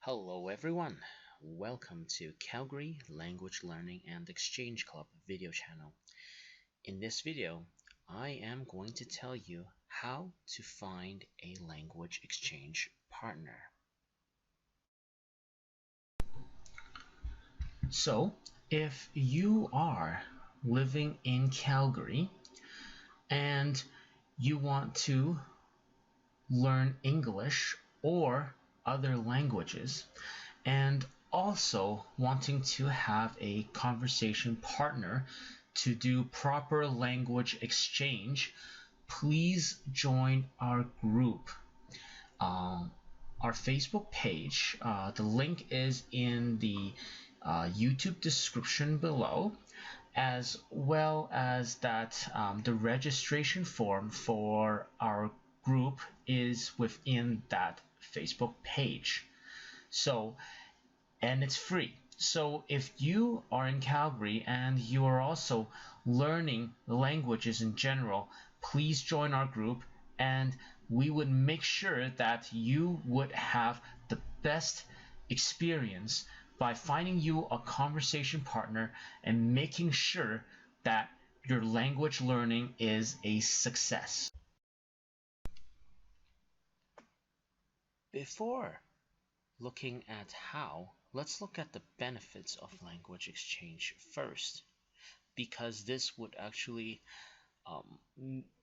Hello everyone, welcome to Calgary Language Learning and Exchange Club video channel. In this video, I am going to tell you how to find a language exchange partner. So, if you are living in Calgary and you want to learn English or other languages, and also wanting to have a conversation partner to do proper language exchange, please join our group. Our Facebook page, the link is in the YouTube description below, as well as that the registration form for our group is within that Facebook page. And it's free. So if you are in Calgary and you are also learning languages in general, please join our group and we would make sure that you would have the best experience by finding you a conversation partner and making sure that your language learning is a success. Before looking at how, let's look at the benefits of language exchange first, because this would actually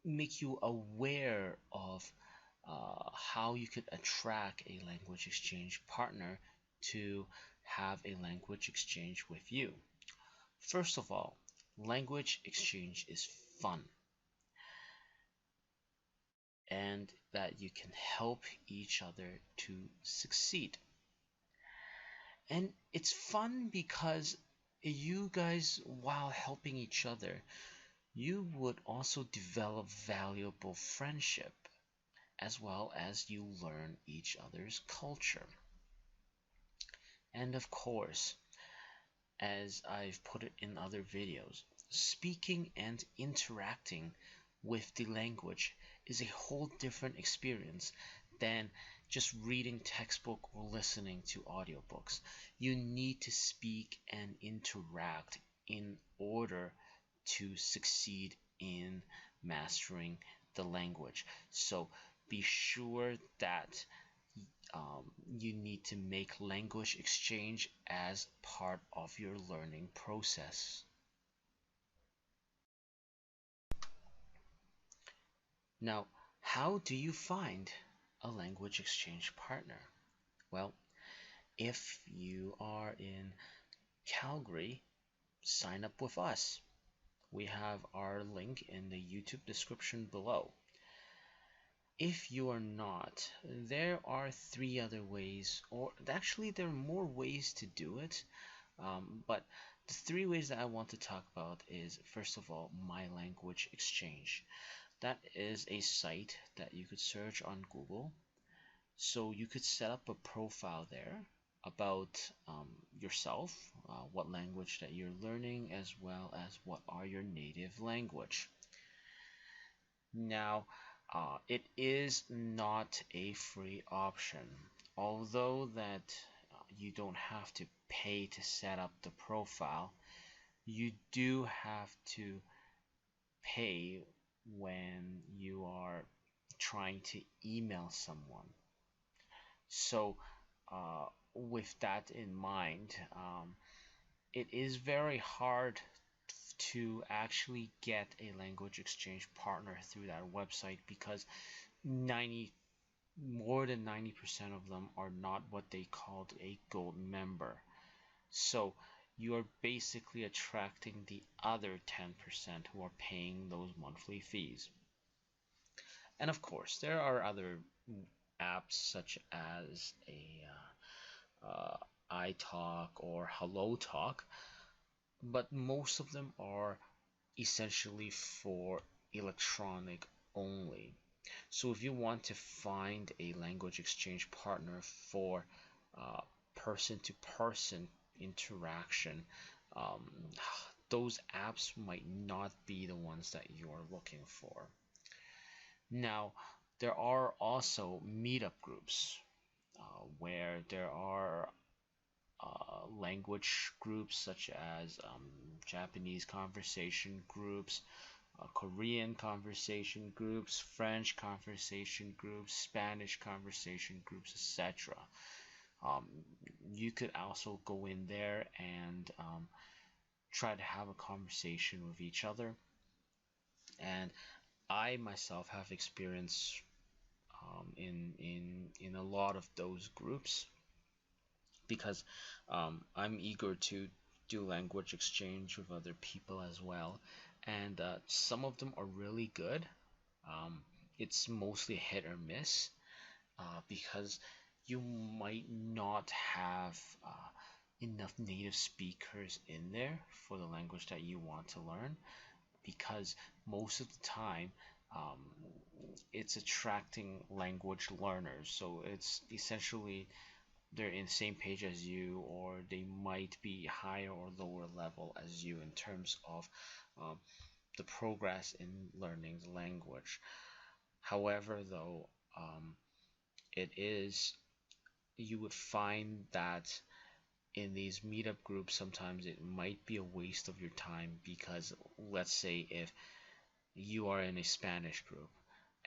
make you aware of how you could attract a language exchange partner to have a language exchange with you. First of all, language exchange is fun, and that you can help each other to succeed. And it's fun because you guys, while helping each other, you would also develop valuable friendship as well as you learn each other's culture. And of course, as I've put it in other videos, speaking and interacting with the language is a whole different experience than just reading textbook or listening to audiobooks. You need to speak and interact in order to succeed in mastering the language. So be sure that you need to make language exchange as part of your learning process. Now, how do you find a language exchange partner? Well, if you are in Calgary, sign up with us. We have our link in the YouTube description below. If you are not, there are three other ways, or actually there are more ways to do it, but the three ways that I want to talk about is, first of all, My Language Exchange. That is a site that you could search on Google. So you could set up a profile there about yourself, what language that you're learning, as well as what are your native language. Now, it is not a free option, although that you don't have to pay to set up the profile. You do have to pay when you are trying to email someone. So with that in mind, it is very hard to actually get a language exchange partner through that website because more than 90% of them are not what they called a gold member. So you are basically attracting the other 10% who are paying those monthly fees. And of course, there are other apps such as iTalk or HelloTalk, but most of them are essentially for electronic only. So if you want to find a language exchange partner for person-to-person interaction, um, those apps might not be the ones that you're looking for. Now, there are also meetup groups where there are language groups such as Japanese conversation groups, Korean conversation groups, French conversation groups, Spanish conversation groups, etc. Um, you could also go in there and try to have a conversation with each other. And I myself have experience in a lot of those groups because I'm eager to do language exchange with other people as well, and some of them are really good. Um, it's mostly hit or miss because you might not have enough native speakers in there for the language that you want to learn because most of the time um, it's attracting language learners. So it's essentially they're in the same page as you, or they might be higher or lower level as you in terms of um, the progress in learning the language. However, though, it is you would find that in these meetup groups sometimes it might be a waste of your time because let's say if you are in a Spanish group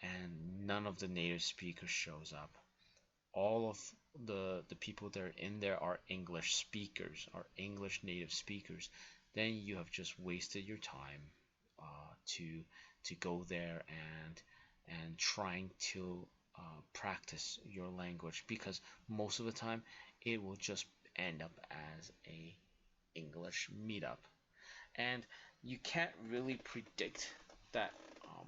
and none of the native speakers shows up, all of the people that are in there are English speakers, are English native speakers, then you have just wasted your time to go there and trying to practice your language because most of the time it will just end up as a English meetup, and you can't really predict that um,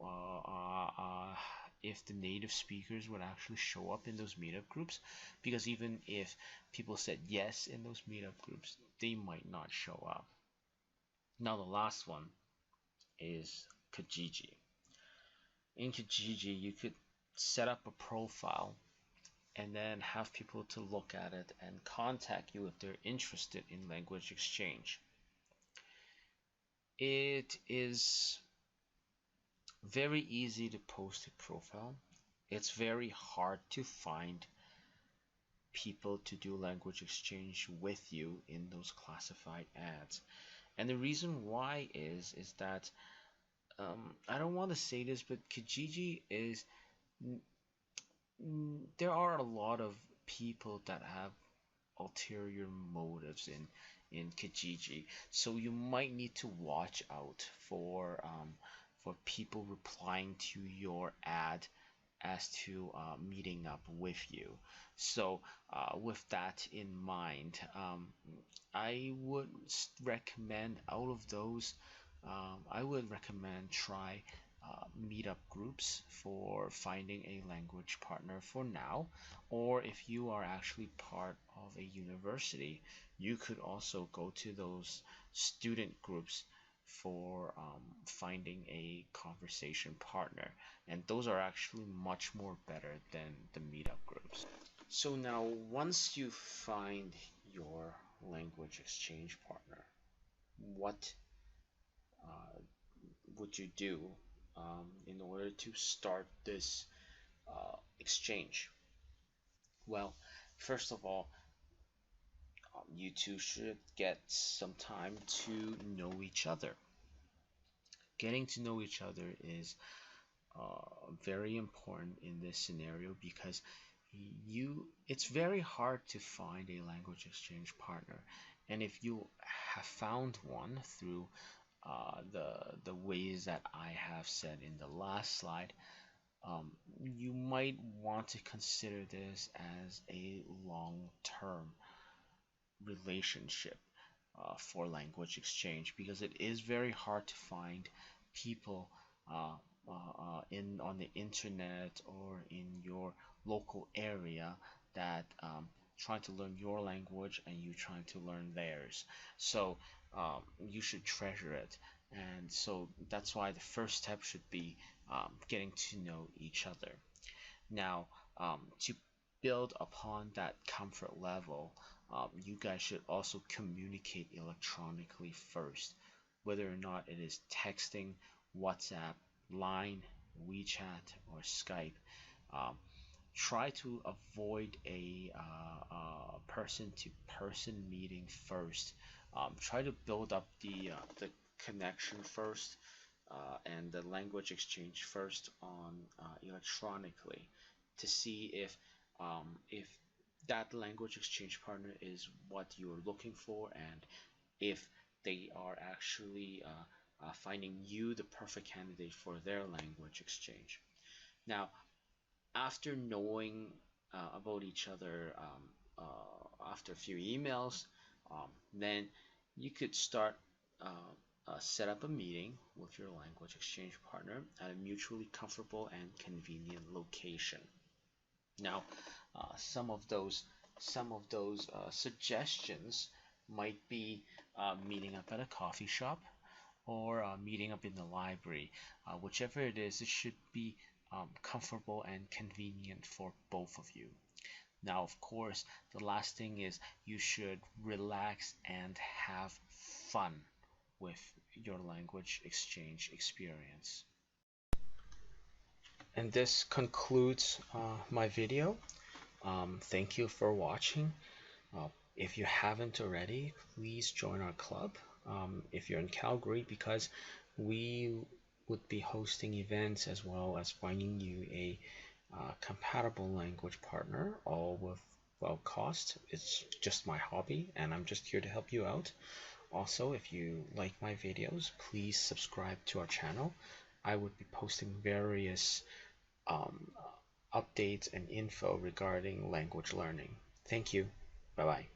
uh, uh, uh, if the native speakers would actually show up in those meetup groups, because even if people said yes in those meetup groups, they might not show up. Now the last one is Kijiji. In Kijiji, you could set up a profile and then have people to look at it and contact you if they're interested in language exchange. It is very easy to post a profile. It's very hard to find people to do language exchange with you in those classified ads. And the reason why is that I don't want to say this, but Kijiji is there are a lot of people that have ulterior motives in Kijiji, so you might need to watch out for people replying to your ad as to meeting up with you. So, with that in mind, I would recommend out of those, I would recommend try meetup groups for finding a language partner for now. Or if you are actually part of a university, you could also go to those student groups for finding a conversation partner, and those are actually much more better than the meetup groups. So now once you find your language exchange partner, what uh, would you do in order to start this exchange? Well, first of all, you two should get some time to know each other. Getting to know each other is very important in this scenario because it's very hard to find a language exchange partner, and if you have found one through the ways that I have said in the last slide, you might want to consider this as a long-term relationship for language exchange because it is very hard to find people uh, in on the internet or in your local area that trying to learn your language and you trying to learn theirs. So you should treasure it, and so that's why the first step should be getting to know each other. Now, to build upon that comfort level, you guys should also communicate electronically first, whether or not it is texting, WhatsApp, Line, WeChat, or Skype. Um, try to avoid a person-to-person meeting first. Try to build up the connection first, and the language exchange first on electronically, to see if that language exchange partner is what you're looking for, and if they are actually finding you the perfect candidate for their language exchange. Now, after knowing about each other, after a few emails, then you could start set up a meeting with your language exchange partner at a mutually comfortable and convenient location. Now, some of those suggestions might be meeting up at a coffee shop, or meeting up in the library. Whichever it is, it should be comfortable and convenient for both of you. Now, of course, the last thing is you should relax and have fun with your language exchange experience. And this concludes my video. Thank you for watching. If you haven't already, please join our club if you're in Calgary, because we would be hosting events as well as finding you a compatible language partner, all with well cost. It's just my hobby, and I'm just here to help you out. Also, if you like my videos, please subscribe to our channel. I would be posting various um, updates and info regarding language learning. Thank you. Bye bye.